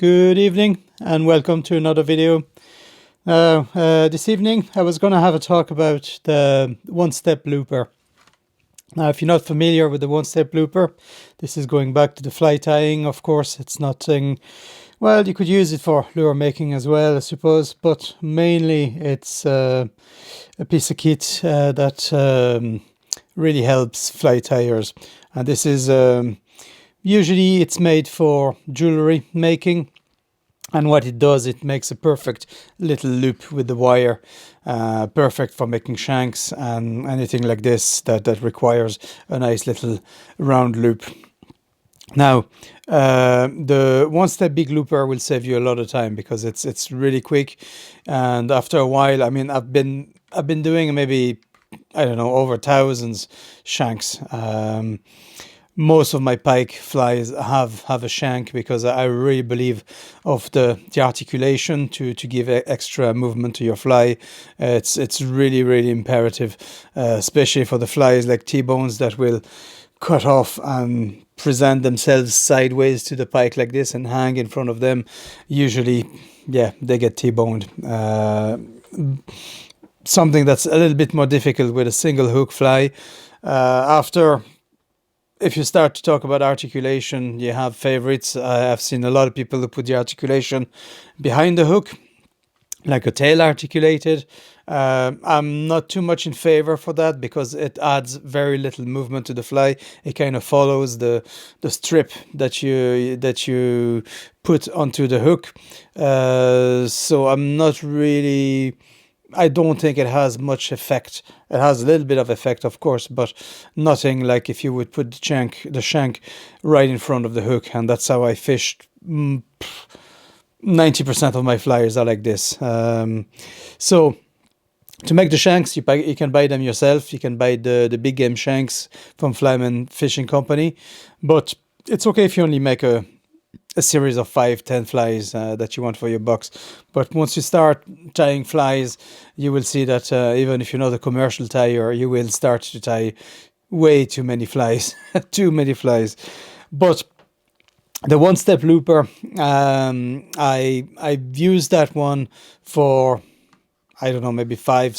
Good evening and welcome to another video. This evening I was going to have a talk about the one-step looper. Now, if you're not familiar with the one-step looper, this is going back to the fly tying. Of course, it's nothing, well, you could use it for lure making as well, I suppose, but mainly it's a piece of kit that really helps fly tyers. And this is usually it's made for jewelry making, and what it does, it makes a perfect little loop with the wire, perfect for making shanks and anything like this that requires a nice little round loop. Now, the one-step big looper will save you a lot of time because it's really quick, and after a while, I mean, I've been doing maybe, I don't know, over thousands shanks. Most of my pike flies have a shank because I really believe of the articulation to give extra movement to your fly. It's really imperative, especially for the flies like T-bones that will cut off and present themselves sideways to the pike like this and hang in front of them. Usually, yeah, they get T-boned. Something that's a little bit more difficult with a single hook fly. If you start to talk about articulation, you have favorites. I've seen a lot of people who put the articulation behind the hook, like a tail articulated. I'm not too much in favor for that because it adds very little movement to the fly. It kind of follows the strip that you put onto the hook. So I'm not really. I don't think it has much effect. It has a little bit of effect, of course, but nothing like if you would put the shank right in front of the hook, and that's how I fished. 90% of my flyers are like this. So to make the shanks, you can buy them yourself. You can buy the big game shanks from Flyman Fishing Company, but it's okay if you only make a series of 5-10 flies that you want for your box. But once you start tying flies, you will see that even if you're not a commercial tyer, you will start to tie way too many flies. Too many flies. But the one-step looper, I've used that one for, I don't know, maybe five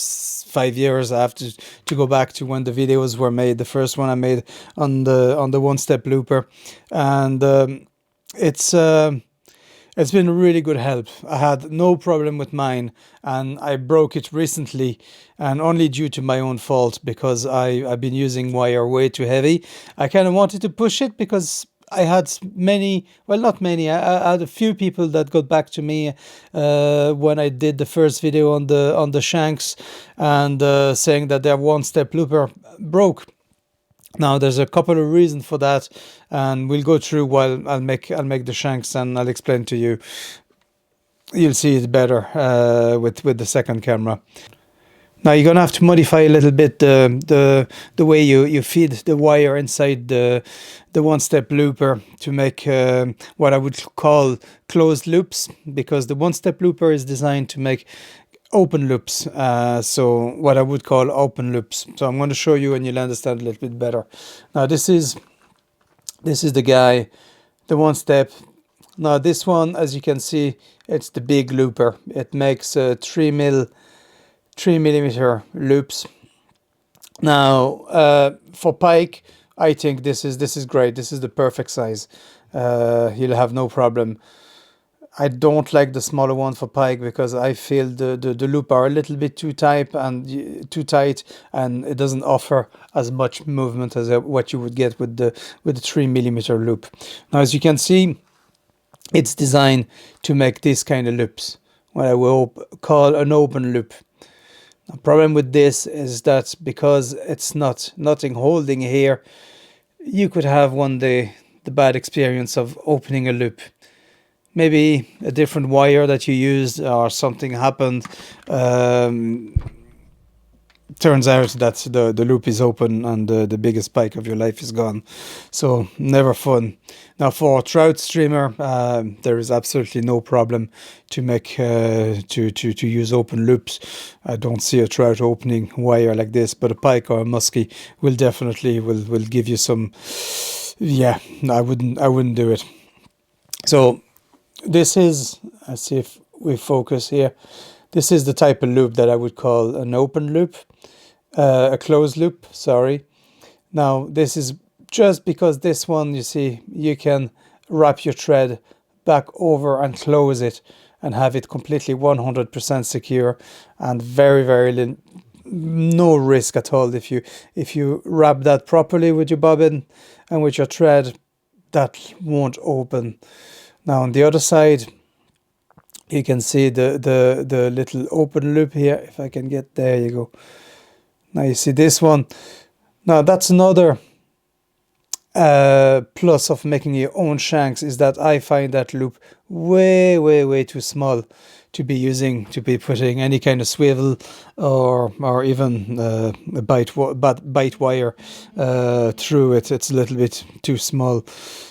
years. I have to go back to when the videos were made. The first one I made on the one-step looper, and it's been a really good help. I had no problem with mine, and I broke it recently, and only due to my own fault because I've been using wire way too heavy. I kind of wanted to push it because I had many, well, not many. I had a few people that got back to me when I did the first video on the shanks, and saying that their one-step looper broke. Now, there's a couple of reasons for that, and we'll go through while I'll make the shanks, and I'll explain to you. You'll see it better with the second camera. Now, you're gonna have to modify a little bit the way you feed the wire inside the one-step looper to make what I would call closed loops, because the one-step looper is designed to make open loops, so what I would call open loops. So I'm going to show you and you'll understand a little bit better. Now this is the guy, the one step. Now this one, as you can see, it's the big looper. It makes 3 millimeter loops. Now for pike, I think this is great. This is the perfect size. You'll have no problem. I don't like the smaller one for pike because I feel the loop are a little bit too tight and it doesn't offer as much movement as what you would get with the 3 millimeter loop. Now, as you can see, it's designed to make this kind of loops, what I will call an open loop. The problem with this is that because it's nothing holding here, you could have one day the bad experience of opening a loop. Maybe a different wire that you used or something happened. Turns out that the loop is open and the biggest pike of your life is gone. So never fun. Now for a trout streamer, there is absolutely no problem to make to use open loops. I don't see a trout opening wire like this, but a pike or a muskie will definitely will give you some. Yeah, I wouldn't do it. So this is, let's see if we focus here. This is the type of loop that I would call an open loop, a closed loop, sorry. Now, this is just because this one, you see, you can wrap your thread back over and close it and have it completely 100% secure and very no risk at all. If you wrap that properly with your bobbin and with your thread, that won't open. Now on the other side, you can see the little open loop here. If I can get, there you go. Now you see this one. Now that's another plus of making your own shanks, is that I find that loop way too small to be putting any kind of swivel or even a bite wire through it. It's a little bit too small.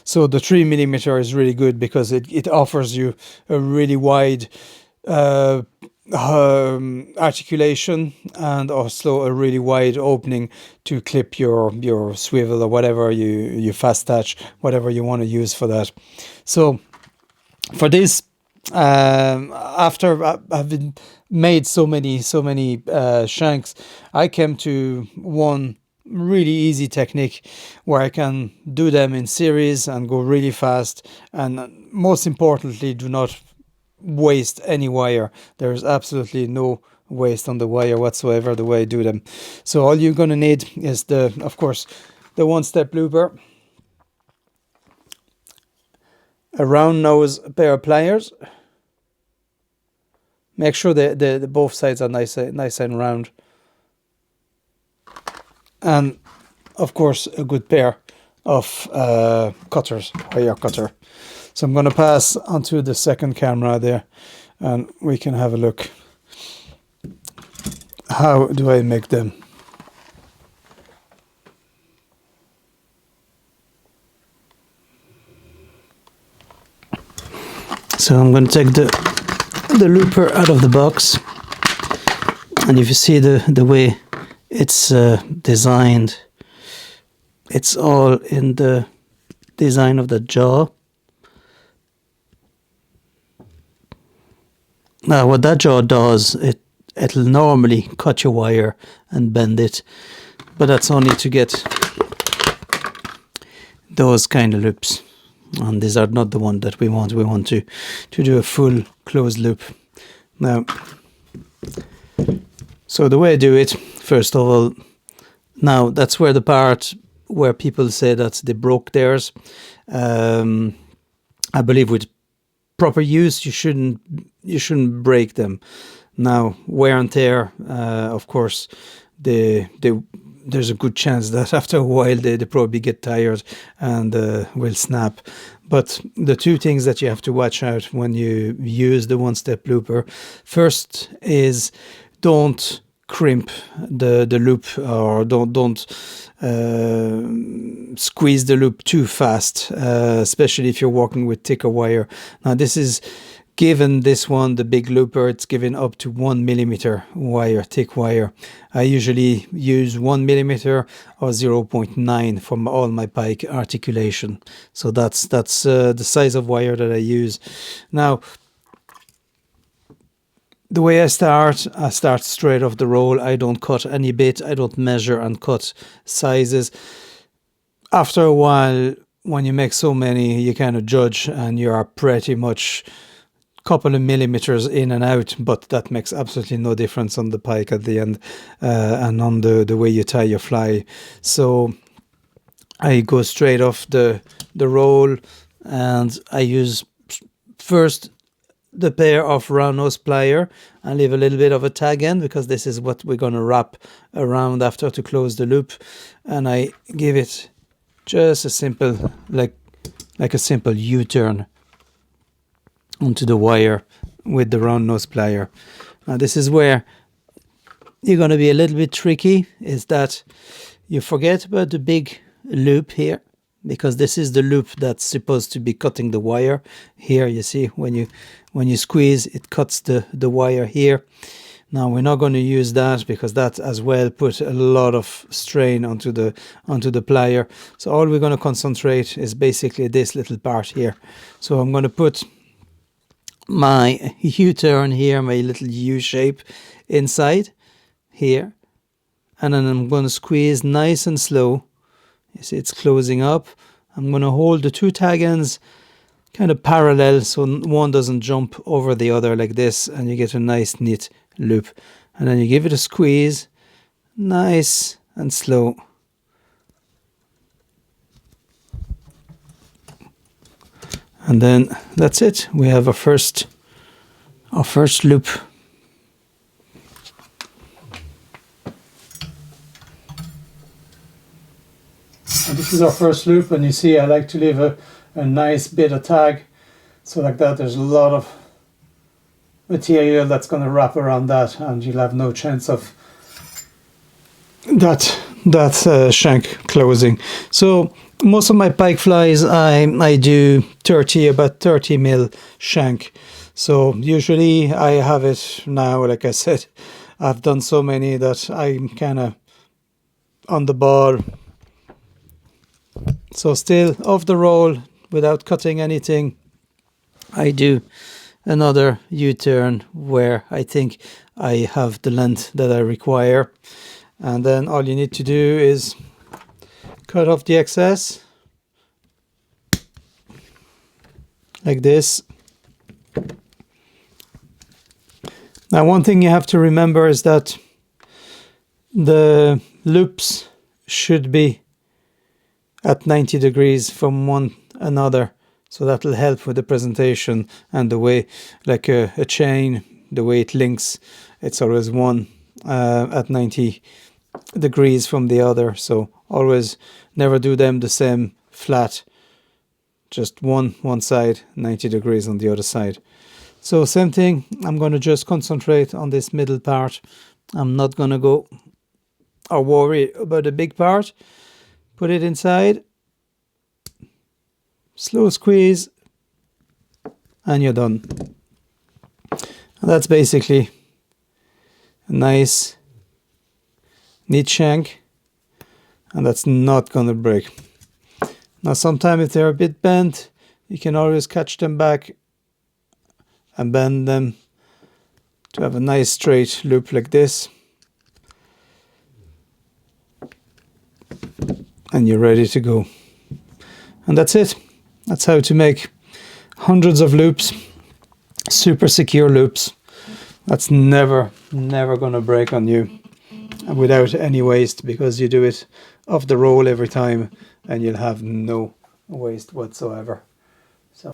So the 3mm is really good because it offers you a really wide articulation and also a really wide opening to clip your swivel or whatever you fast attach, whatever you want to use for that. So for this, after having made so many shanks, I came to one really easy technique where I can do them in series and go really fast, and most importantly, do not waste any wire. There's absolutely no waste on the wire whatsoever the way I do them. So all you're going to need is of course the one-step looper, a round nose pair of pliers. Make sure the both sides are nice and round, and of course a good pair of cutters, wire cutter. So I'm going to pass onto the second camera there, and we can have a look. How do I make them? So I'm going to take the looper out of the box, and if you see the way it's designed, it's all in the design of the jaw. Now what that jaw does, it'll normally cut your wire and bend it, but that's only to get those kind of loops, and these are not the one that we want. We want to do a full closed loop. Now, so the way I do it, first of all, now that's where the part where people say that they broke theirs. I believe with proper use, you shouldn't break them. Now, wear and tear, of course, there's a good chance that after a while they probably get tired and will snap. But the two things that you have to watch out when you use the one-step looper, first is don't crimp the loop, or don't squeeze the loop too fast, especially if you're working with thicker wire. Now this is given, this one, the big looper, it's given up to 1mm wire, thick wire. I usually use 1mm or 0.9 for all my Pike articulation. So that's the size of wire that I use. Now, the way I start straight off the roll. I don't cut any bit. I don't measure and cut sizes. After a while, when you make so many, you kind of judge, and you are pretty much couple of millimeters in and out, but that makes absolutely no difference on the Pike at the end, and on the way you tie your fly. So I go straight off the roll, and I use first the pair of round nose plier and leave a little bit of a tag end, because this is what we're going to wrap around after to close the loop. And I give it just a simple, like a simple U-turn onto the wire with the round nose plier. Now this is where you're going to be a little bit tricky, is that you forget about the big loop here, because this is the loop that's supposed to be cutting the wire. Here you see when you squeeze, it cuts the wire here. Now we're not going to use that, because that as well put a lot of strain onto the plier. So all we're going to concentrate is basically this little part here. So I'm going to put my U-turn here, my little U shape inside here, and then I'm going to squeeze nice and slow. You see it's closing up. I'm going to hold the two tag ends kind of parallel so one doesn't jump over the other like this, and you get a nice neat loop. And then you give it a squeeze, nice and slow. And then that's it. We have our first loop. And this is our first loop, and you see I like to leave a nice bit of tag, so like that there's a lot of material that's going to wrap around that, and you'll have no chance of that shank closing. So most of my pike flies I do about 30 mil shank. So usually I have it now, like I said, I've done so many that I'm kind of on the ball. So still off the roll without cutting anything, I do another U-turn where I think I have the length that I require, and then all you need to do is cut off the excess like this. Now one thing you have to remember is that the loops should be at 90 degrees from one another, so that will help with the presentation and the way, like a chain, the way it links, it's always one at 90 degrees from the other. So always never do them the same flat, just one side 90 degrees on the other side. So same thing, I'm going to just concentrate on this middle part. I'm not going to go or worry about the big part. Put it inside, slow squeeze, and you're done. And that's basically a nice neat shank, and that's not going to break. Now sometimes if they're a bit bent, you can always catch them back and bend them to have a nice straight loop like this, and you're ready to go. And that's it. That's how to make hundreds of loops, super secure loops. That's never going to break on you without any waste, because you do it off the roll every time and you'll have no waste whatsoever. So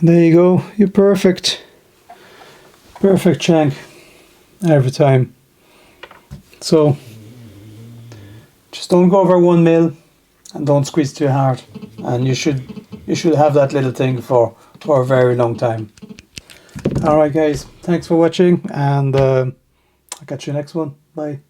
there you go, you're perfect shank every time. So just don't go over 1 mil and don't squeeze too hard, and you should have that little thing for a very long time. Alright guys, thanks for watching, and I'll catch you next one. Bye.